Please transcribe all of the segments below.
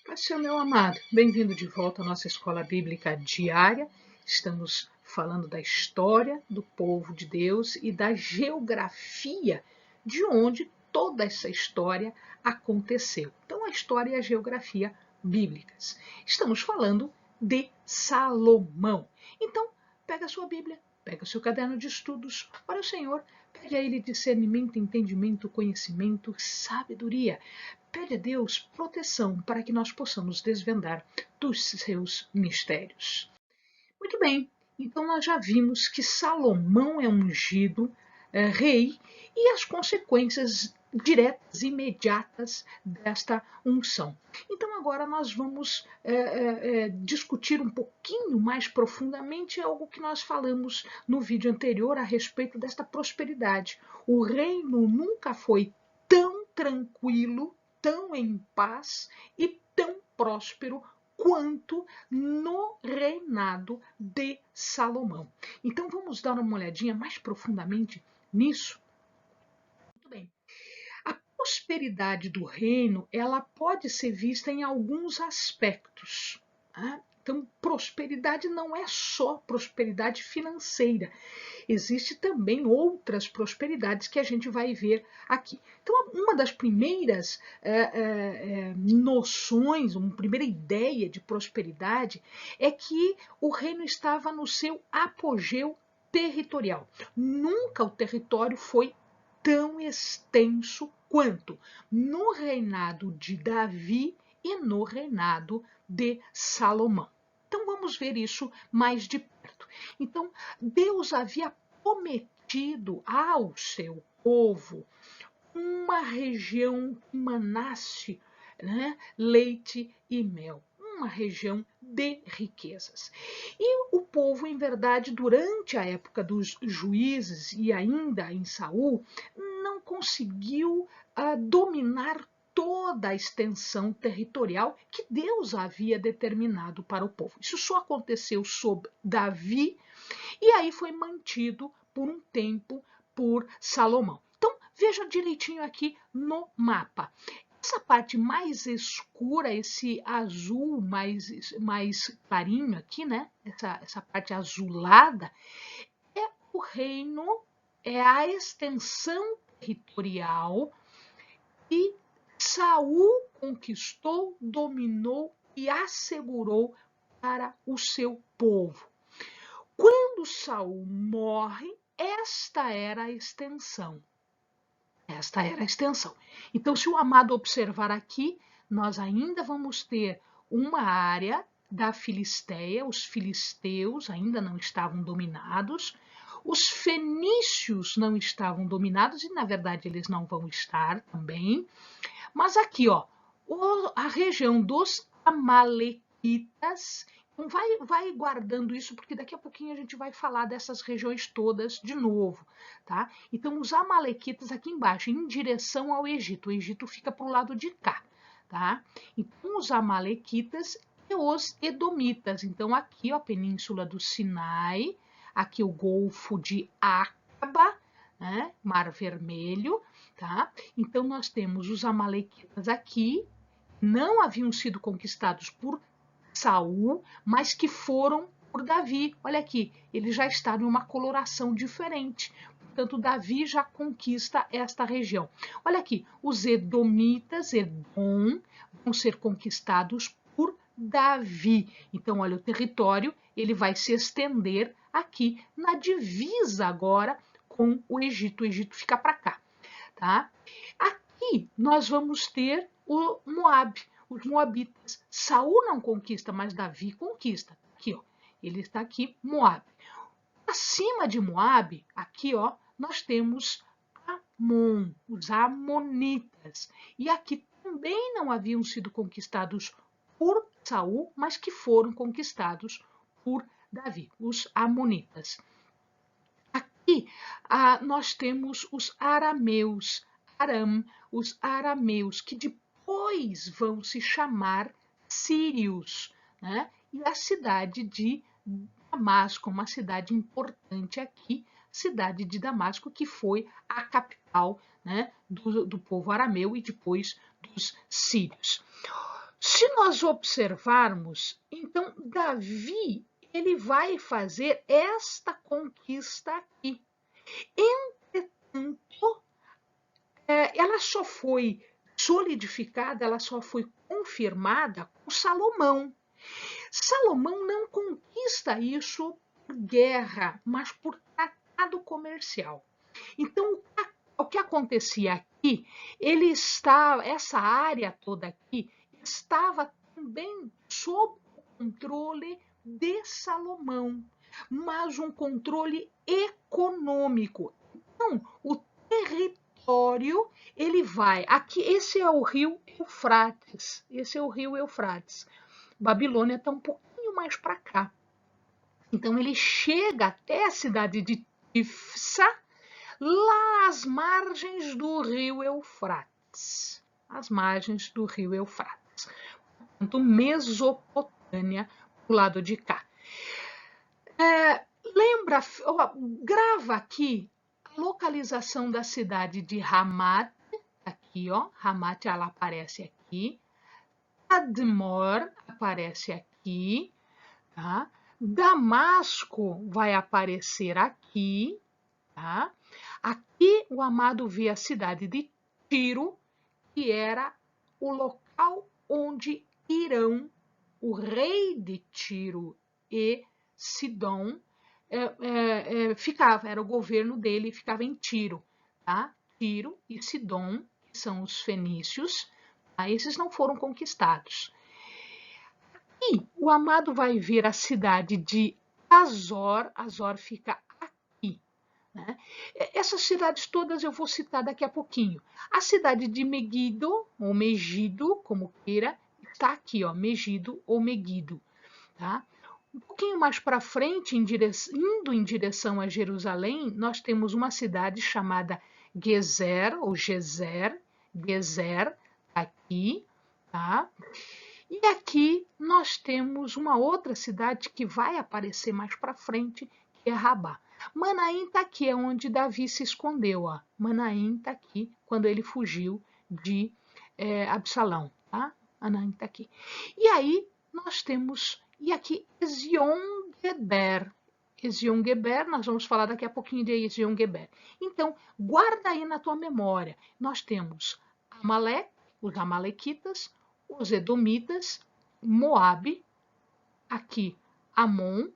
Pai Senhor, meu amado, bem-vindo de volta à nossa escola bíblica diária. Estamos falando da história do povo de Deus e da geografia de onde toda essa história aconteceu. Então, a história e a geografia bíblicas. Estamos falando de Salomão. Então, pega a sua Bíblia, pega o seu caderno de estudos, ora o Senhor, pede a Ele discernimento, entendimento, conhecimento, sabedoria. Pede a Deus proteção para que nós possamos desvendar dos seus mistérios. Muito bem, então nós já vimos que Salomão é ungido rei e as consequências diretas e imediatas desta unção. Então agora nós vamos discutir um pouquinho mais profundamente algo que nós falamos no vídeo anterior a respeito desta prosperidade. O reino nunca foi tão tranquilo, tão em paz e tão próspero quanto no reinado de Salomão. Então vamos dar uma olhadinha mais profundamente nisso? Muito bem. A prosperidade do reino, ela pode ser vista em alguns aspectos. Tá? Então, prosperidade não é só prosperidade financeira. Existe também outras prosperidades que a gente vai ver aqui. Então, uma das primeiras noções, uma primeira ideia de prosperidade é que o reino estava no seu apogeu territorial. Nunca o território foi tão extenso quanto no reinado de Davi e no reinado de Salomão. Então vamos ver isso mais de perto. Então, Deus havia prometido ao seu povo uma região que manasse, né, leite e mel, uma região de riquezas. E o povo, em verdade, durante a época dos juízes e ainda em Saul, não conseguiu dominar toda a extensão territorial que Deus havia determinado para o povo. Isso só aconteceu sob Davi e aí foi mantido por um tempo por Salomão. Então, veja direitinho aqui no mapa. Essa parte mais escura, esse azul mais clarinho aqui, né? Essa parte azulada, é o reino, é a extensão territorial que Saul conquistou, dominou e assegurou para o seu povo. Quando Saul morre, esta era a extensão. Esta era a extensão. Então, se o amado observar aqui, nós ainda vamos ter uma área da Filisteia, os filisteus ainda não estavam dominados, os fenícios não estavam dominados, e na verdade eles não vão estar também. Mas aqui, ó, a região dos amalequitas. Então vai guardando isso, porque daqui a pouquinho a gente vai falar dessas regiões todas de novo, tá? Então, os amalequitas aqui embaixo, em direção ao Egito. O Egito fica para o lado de cá, tá? Então, os amalequitas e os edomitas. Então, aqui, ó, a península do Sinai, aqui o Golfo de Acaba, né? Mar Vermelho, tá? Então, nós temos os amalequitas aqui, não haviam sido conquistados por Saul, mas que foram por Davi. Olha aqui, ele já está em uma coloração diferente. Portanto, Davi já conquista esta região. Olha aqui, os edomitas, Edom, vão ser conquistados por Davi. Então, olha, o território ele vai se estender aqui na divisa agora com o Egito. O Egito fica para cá, tá? Aqui nós vamos ter o Moab, os moabitas. Saul não conquista, mas Davi conquista. Aqui, ó, ele está aqui, Moab. Acima de Moab, aqui, ó, nós temos Amon, os amonitas. E aqui também não haviam sido conquistados por Saul, mas que foram conquistados por Davi, os amonitas. Aqui nós temos os arameus, os arameus, que depois vão se chamar sírios, né? E a cidade de Damasco, uma cidade importante aqui, cidade de Damasco, que foi a capital, né, do povo arameu e depois dos sírios. Se nós observarmos, então Davi ele vai fazer esta conquista aqui. Entretanto, ela só foi solidificada, ela só foi confirmada com Salomão. Salomão não conquista isso por guerra, mas por tratado comercial. Então, o que acontecia aqui, essa área toda aqui estava também sob o controle de Salomão, mas um controle econômico. Então, o território, ele vai, aqui, esse é o rio Eufrates, Babilônia está um pouquinho mais para cá. Então ele chega até a cidade de Tifsa, lá às margens do rio Eufrates. Às margens do rio Eufrates. Portanto, Mesopotâmia, do lado de cá. Grava aqui a localização da cidade de Hamat. Aqui, ó, Hamat, ela aparece aqui. Admor aparece aqui, tá? Damasco vai aparecer aqui, tá? Aqui o amado vê a cidade de Tiro, que era o local onde Irão, o rei de Tiro e Sidom, ficava, era o governo dele, ficava em Tiro, tá? Tiro e Sidom, que são os fenícios, tá? Esses não foram conquistados. E o amado vai ver a cidade de Azor, Azor fica aqui, né? Essas cidades todas eu vou citar daqui a pouquinho. A cidade de Megido, ou Megido, como queira, está aqui, ó, Megido ou Megido, tá? Um pouquinho mais para frente, indo em direção a Jerusalém, nós temos uma cidade chamada Gezer, ou Gezer, Gezer, aqui, tá? E aqui nós temos uma outra cidade que vai aparecer mais para frente, que é Rabá. Manaim está aqui, é onde Davi se escondeu. Ó. Manaim está aqui, quando ele fugiu de Absalão. Tá? Manaim está aqui. E aí nós temos, e aqui, Ezion-Geber. Ezion-Geber, nós vamos falar daqui a pouquinho de Ezion-Geber. Então, guarda aí na tua memória. Nós temos Amalek, os amalequitas, os edomitas, Moabe, aqui Amon,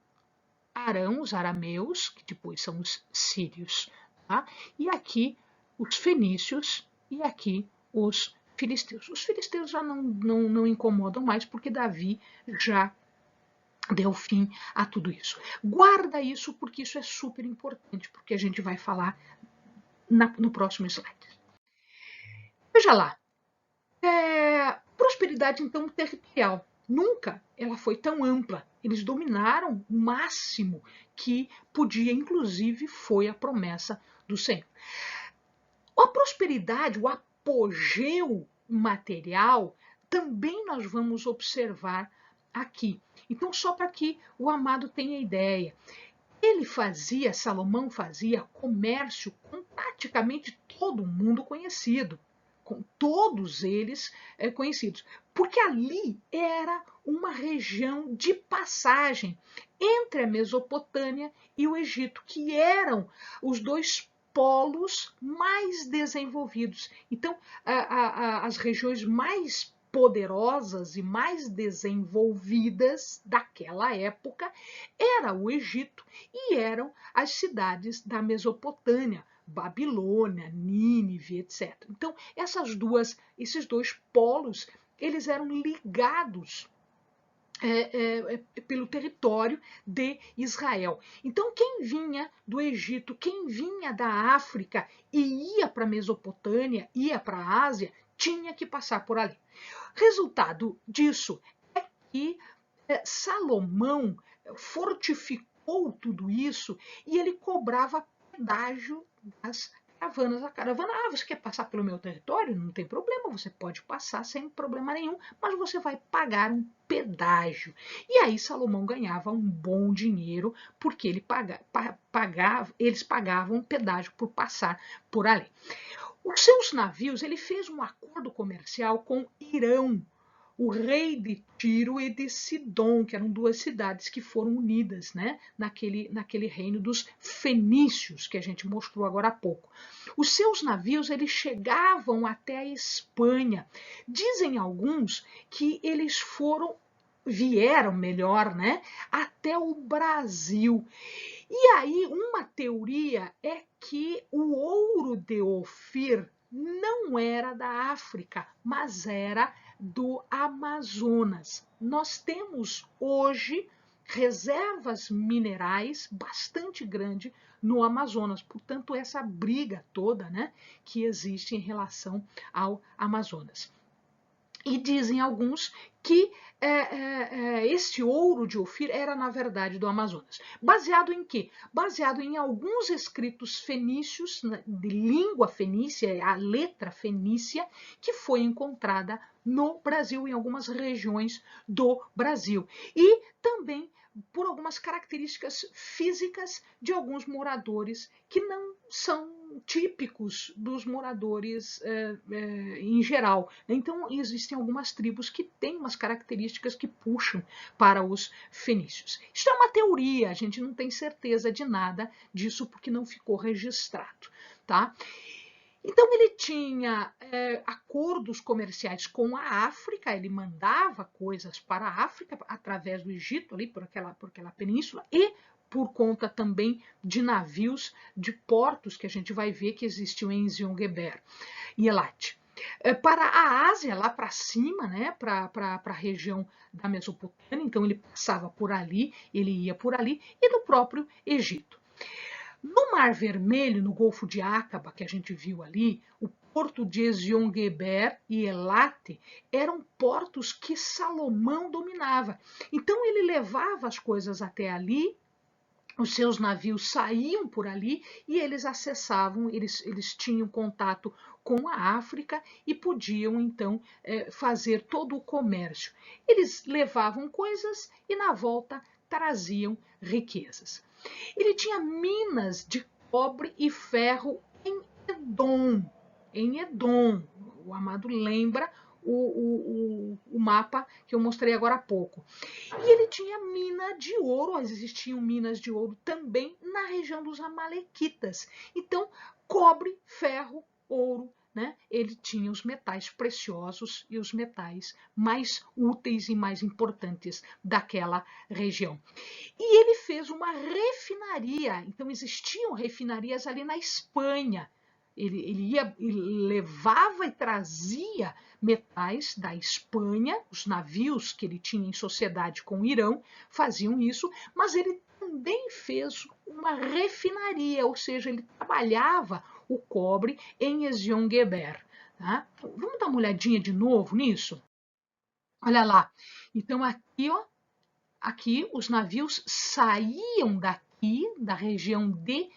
Arão, os arameus, que depois são os sírios, tá? E aqui os fenícios e aqui os filisteus. Os filisteus já não incomodam mais porque Davi já deu fim a tudo isso. Guarda isso porque isso é super importante, porque a gente vai falar no próximo slide. Veja lá. Prosperidade, então, territorial. Nunca ela foi tão ampla. Eles dominaram o máximo que podia, inclusive, foi a promessa do Senhor. A prosperidade, o apogeu material, também nós vamos observar aqui. Então, só para que o amado tenha ideia. Salomão fazia comércio com praticamente todo mundo conhecido. Com todos eles conhecidos, porque ali era uma região de passagem entre a Mesopotâmia e o Egito, que eram os dois polos mais desenvolvidos. Então, as regiões mais poderosas e mais desenvolvidas daquela época era o Egito e eram as cidades da Mesopotâmia, Babilônia, Nínive, etc. Então, esses dois polos, eles eram ligados pelo território de Israel. Então, quem vinha do Egito, quem vinha da África e ia para a Mesopotâmia, ia para a Ásia, tinha que passar por ali. Resultado disso é que Salomão fortificou tudo isso e ele cobrava pedágio das caravanas. A caravana, você quer passar pelo meu território? Não tem problema, você pode passar sem problema nenhum, mas você vai pagar um pedágio. E aí Salomão ganhava um bom dinheiro, porque eles pagavam pedágio por passar por ali. Os seus navios, ele fez um acordo comercial com Irão, o rei de Tiro e de Sidom, que eram duas cidades que foram unidas, né, naquele reino dos fenícios, que a gente mostrou agora há pouco. Os seus navios, eles chegavam até a Espanha. Dizem alguns que eles vieram melhor, né, até o Brasil. E aí, uma teoria é que o ouro de Ofir não era da África, mas era do Amazonas. Nós temos hoje reservas minerais bastante grandes no Amazonas, portanto, essa briga toda, né, que existe em relação ao Amazonas. E dizem alguns que este ouro de Ofir era, na verdade, do Amazonas. Baseado em quê? Baseado em alguns escritos fenícios, de língua fenícia, a letra fenícia, que foi encontrada no Brasil, em algumas regiões do Brasil. E também por algumas características físicas de alguns moradores que não são típicos dos moradores em geral. Então, existem algumas tribos que têm umas características que puxam para os fenícios. Isso é uma teoria, a gente não tem certeza de nada disso porque não ficou registrado, tá? Então, ele tinha acordos comerciais com a África, ele mandava coisas para a África através do Egito, ali por aquela península, e por conta também de navios, de portos que a gente vai ver que existiam em Ezion-Geber e Elat. Para a Ásia, lá para cima, né, para a região da Mesopotâmia, então ele passava por ali, ele ia por ali, e do próprio Egito. No Mar Vermelho, no Golfo de Aqaba, que a gente viu ali, o porto de Ezion-Geber e Elat eram portos que Salomão dominava. Então ele levava as coisas até ali, os seus navios saíam por ali e eles acessavam, eles tinham contato com a África e podiam então fazer todo o comércio. Eles levavam coisas e na volta traziam riquezas. Ele tinha minas de cobre e ferro em Edom. Em Edom. O Amado lembra o mapa que eu mostrei agora há pouco. E ele tinha mina de ouro, existiam minas de ouro também na região dos Amalequitas. Então, cobre, ferro, ouro, né? Ele tinha os metais preciosos e os metais mais úteis e mais importantes daquela região. E ele fez uma refinaria, então existiam refinarias ali na Espanha. Ele levava e trazia metais da Espanha, os navios que ele tinha em sociedade com o Irão faziam isso, mas ele também fez uma refinaria, ou seja, ele trabalhava o cobre em Ezion-Geber. Tá? Vamos dar uma olhadinha de novo nisso? Olha lá. Então aqui, ó, aqui os navios saíam daqui, da região de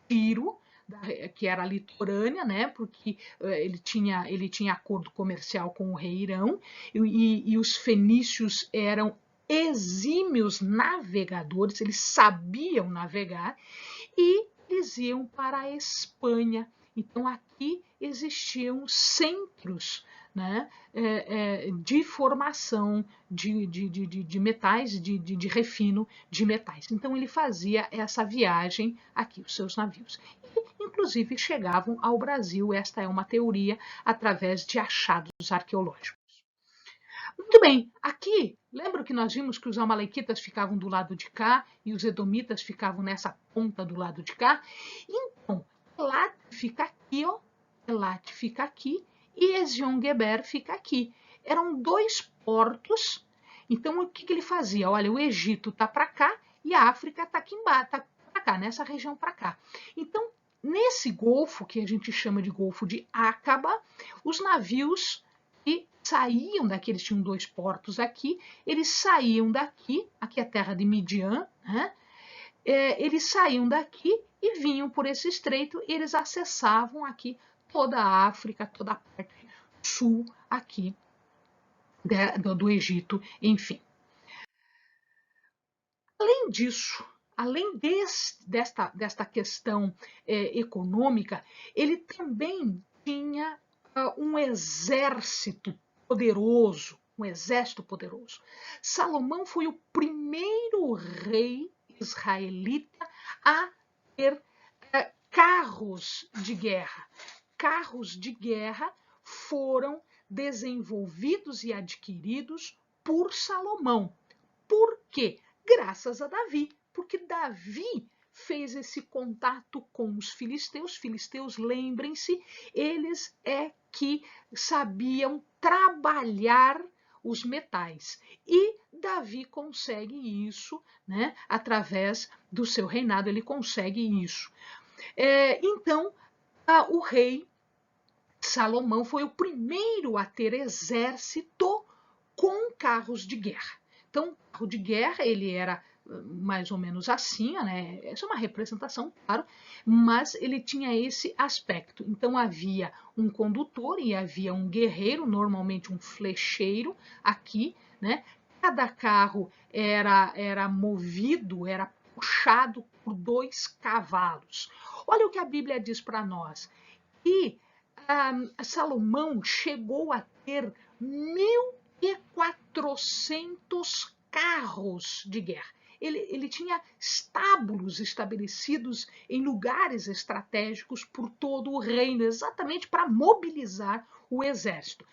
Tiro, que era litorânea, né, porque ele tinha acordo comercial com o rei Irão, e os fenícios eram exímios navegadores, eles sabiam navegar, e eles iam para a Espanha. Então aqui existiam centros, né, de formação de metais, de refino de metais. Então ele fazia essa viagem aqui, os seus navios. E, inclusive, chegavam ao Brasil, esta é uma teoria, através de achados arqueológicos. Muito bem, aqui, lembra que nós vimos que os amalequitas ficavam do lado de cá e os edomitas ficavam nessa ponta do lado de cá? Então, Elat fica aqui, ó, Elat fica aqui e Ezion-Geber fica aqui. Eram dois portos, então o que ele fazia? Olha, o Egito está para cá e a África está aqui embaixo, está para cá, nessa região para cá. Então, nesse golfo, que a gente chama de Golfo de Aqaba, os navios que saíam daqui, eles tinham dois portos aqui, eles saíam daqui, aqui é a terra de Midian, né? Eles saíam daqui e vinham por esse estreito e eles acessavam aqui toda a África, toda a parte sul aqui do Egito, enfim. Além disso, além desta questão econômica, ele também tinha um exército poderoso, um exército poderoso. Salomão foi o primeiro rei israelita a ter carros de guerra. Carros de guerra foram desenvolvidos e adquiridos por Salomão. Por quê? Graças a Davi, porque Davi fez esse contato com os filisteus. Filisteus, lembrem-se, eles que sabiam trabalhar os metais. E Davi consegue isso, né? Através do seu reinado, ele consegue isso. Então, o rei Salomão foi o primeiro a ter exército com carros de guerra. Então, o carro de guerra, ele era mais ou menos assim, né? Essa é uma representação, claro, mas ele tinha esse aspecto. Então, havia um condutor e havia um guerreiro, normalmente um flecheiro aqui, né? Cada carro era movido, era puxado por 2 cavalos. Olha o que a Bíblia diz para nós. E Salomão chegou a ter 1.400 carros de guerra. Ele tinha estábulos estabelecidos em lugares estratégicos por todo o reino, exatamente para mobilizar o exército.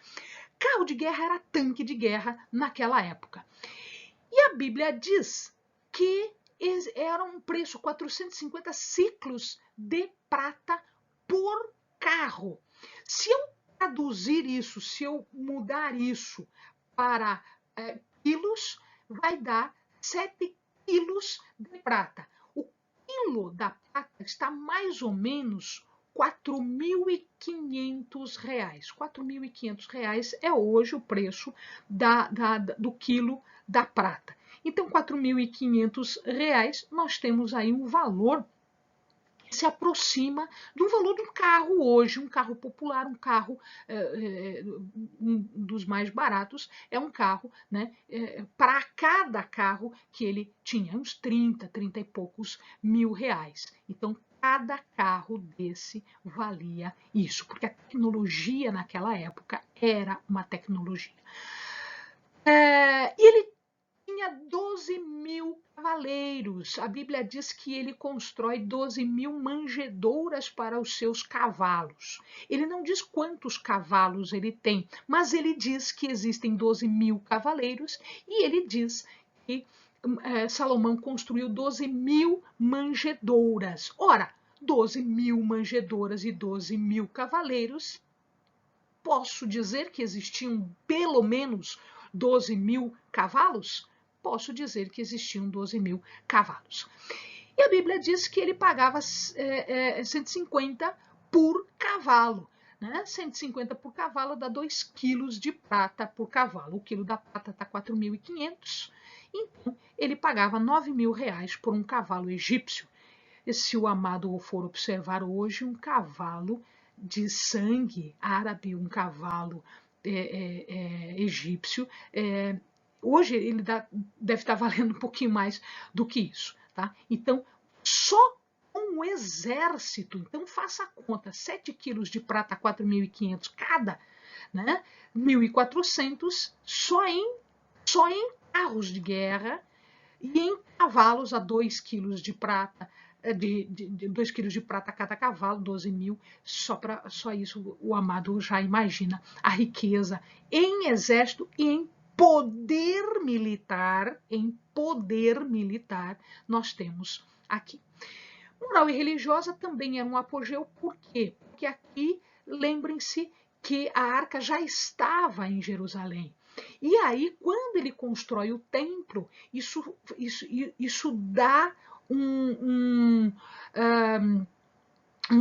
Carro de guerra era tanque de guerra naquela época. E a Bíblia diz que era um preço 450 ciclos de prata por carro. Se eu traduzir isso, se eu mudar isso para quilos, vai dar 7 quilos de prata. O quilo da prata está mais ou menos R$ 4.500. R$ 4.500 é hoje o preço do quilo da prata. Então, R$ 4.500, nós temos aí um valor que se aproxima do valor de um carro hoje, um carro popular, um carro um dos mais baratos, é um carro, né, para cada carro que ele tinha, uns 30 e poucos mil reais. Então, cada carro desse valia isso, porque a tecnologia naquela época era uma tecnologia. E ele tinha 12.000 cavaleiros. A Bíblia diz que ele constrói 12.000 manjedouras para os seus cavalos. Ele não diz quantos cavalos ele tem, mas ele diz que existem 12.000 cavaleiros e ele diz que Salomão construiu 12.000 manjedouras. Ora, 12.000 manjedouras e 12.000 cavaleiros, posso dizer que existiam pelo menos 12.000 cavalos? Posso dizer que existiam 12.000 cavalos. E a Bíblia diz que ele pagava 150 por cavalo. Né? 150 por cavalo dá 2 quilos de prata por cavalo. O quilo da prata está 4.500. Então, ele pagava 9.000 reais por um cavalo egípcio. E se o amado for observar hoje, um cavalo de sangue árabe, um cavalo egípcio, hoje ele deve estar valendo um pouquinho mais do que isso. Tá? Então, só com o exército, então faça a conta, 7 quilos de prata, 4.500 cada, né? 1.400 só em carros de guerra e em cavalos a 2 quilos de prata, de 2 quilos de prata a cada cavalo, 12.000, só isso o amado já imagina a riqueza em exército e em poder militar, nós temos aqui. Moral e religiosa também era um apogeu, por quê? Porque aqui, lembrem-se que a arca já estava em Jerusalém. E aí, quando ele constrói o templo, isso dá um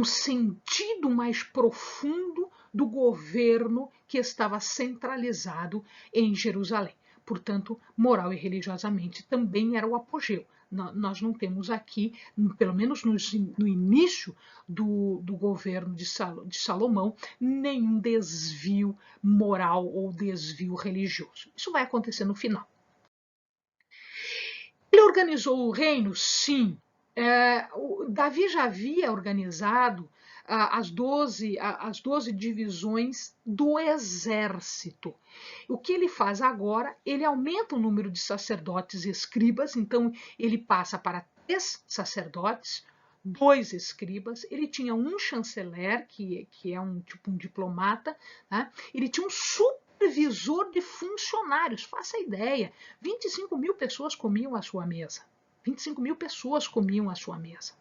sentido mais profundo do governo que estava centralizado em Jerusalém. Portanto, moral e religiosamente também era o apogeu. Nós não temos aqui, pelo menos no início do governo de Salomão, nenhum desvio moral ou desvio religioso. Isso vai acontecer no final. Ele organizou o reino? Sim. Davi já havia organizado as 12 divisões do exército. O que ele faz agora? Ele aumenta o número de sacerdotes e escribas, então ele passa para 3 sacerdotes, 2 escribas, ele tinha um chanceler, que é um diplomata, tá? Ele tinha um supervisor de funcionários, faça ideia, 25 mil pessoas comiam à sua mesa. 25 mil pessoas comiam à sua mesa.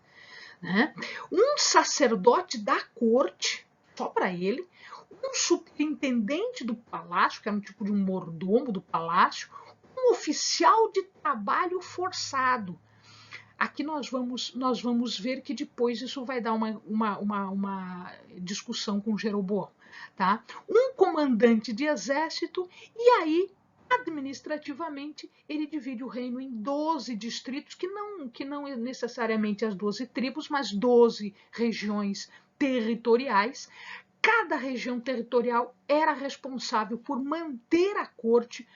Né? Um sacerdote da corte, só para ele, um superintendente do palácio, que era um tipo de um mordomo do palácio, um oficial de trabalho forçado. Aqui nós vamos ver que depois isso vai dar uma discussão com Jeroboão. Tá? Um comandante de exército, e aí, administrativamente, ele divide o reino em 12 distritos, que não necessariamente as 12 tribos, mas 12 regiões territoriais. Cada região territorial era responsável por manter a corte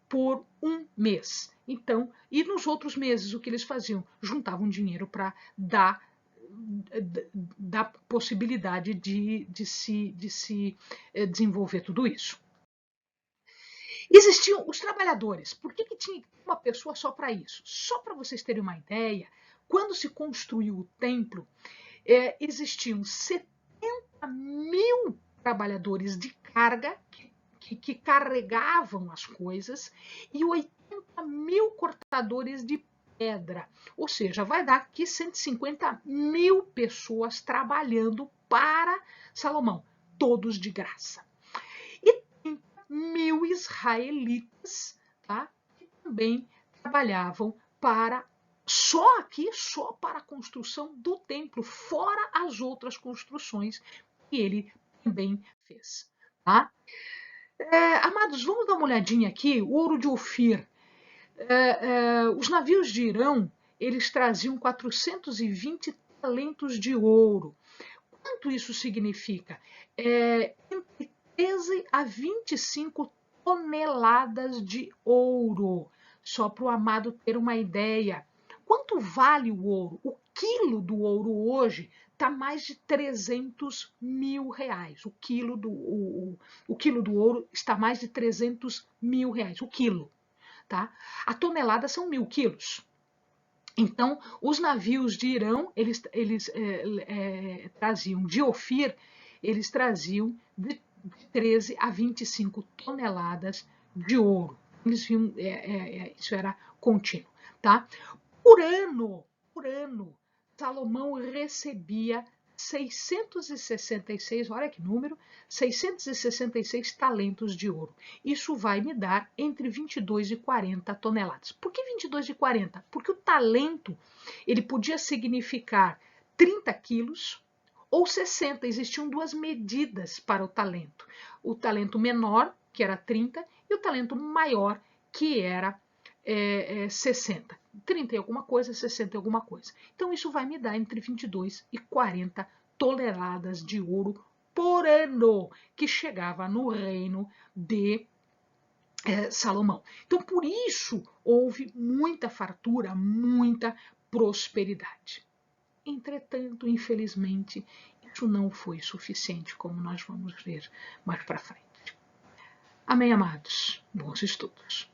por um mês. Então, e nos outros meses, o que eles faziam? Juntavam dinheiro para dar possibilidade de se desenvolver tudo isso. Existiam os trabalhadores. Por que tinha uma pessoa só para isso? Só para vocês terem uma ideia, quando se construiu o templo, existiam 70 mil trabalhadores de carga que carregavam as coisas e 80 mil cortadores de pedra. Ou seja, vai dar aqui 150 mil pessoas trabalhando para Salomão, todos de graça. E 30 mil israelitas, tá, que também trabalhavam para só para a construção do templo, fora as outras construções que ele também fez. Tá? Amados, vamos dar uma olhadinha aqui, o ouro de Ofir. Os navios de Irão, eles traziam 420 talentos de ouro. Quanto isso significa? Entre 13 a 25 toneladas de ouro. Só para o amado ter uma ideia. Quanto vale o ouro? O quilo do ouro hoje está mais de 300 mil reais. O quilo do ouro está mais de 300 mil reais. O quilo. Tá? A tonelada são 1.000 quilos. Então, os navios de Irão, eles traziam de Ofir, eles traziam de 13 a 25 toneladas de ouro. Eles viam, isso era contínuo. Tá? Por ano, Salomão recebia 666, olha que número, 666 talentos de ouro. Isso vai me dar entre 22 e 40 toneladas. Por que 22 e 40? Porque o talento, ele podia significar 30 quilos ou 60. Existiam 2 medidas para o talento. O talento menor, que era 30, e o talento maior, que era 60. 30 e alguma coisa, 60 e alguma coisa. Então, isso vai me dar entre 22 e 40 toneladas de ouro por ano, que chegava no reino de Salomão. Então, por isso, houve muita fartura, muita prosperidade. Entretanto, infelizmente, isso não foi suficiente, como nós vamos ver mais para frente. Amém, amados? Bons estudos.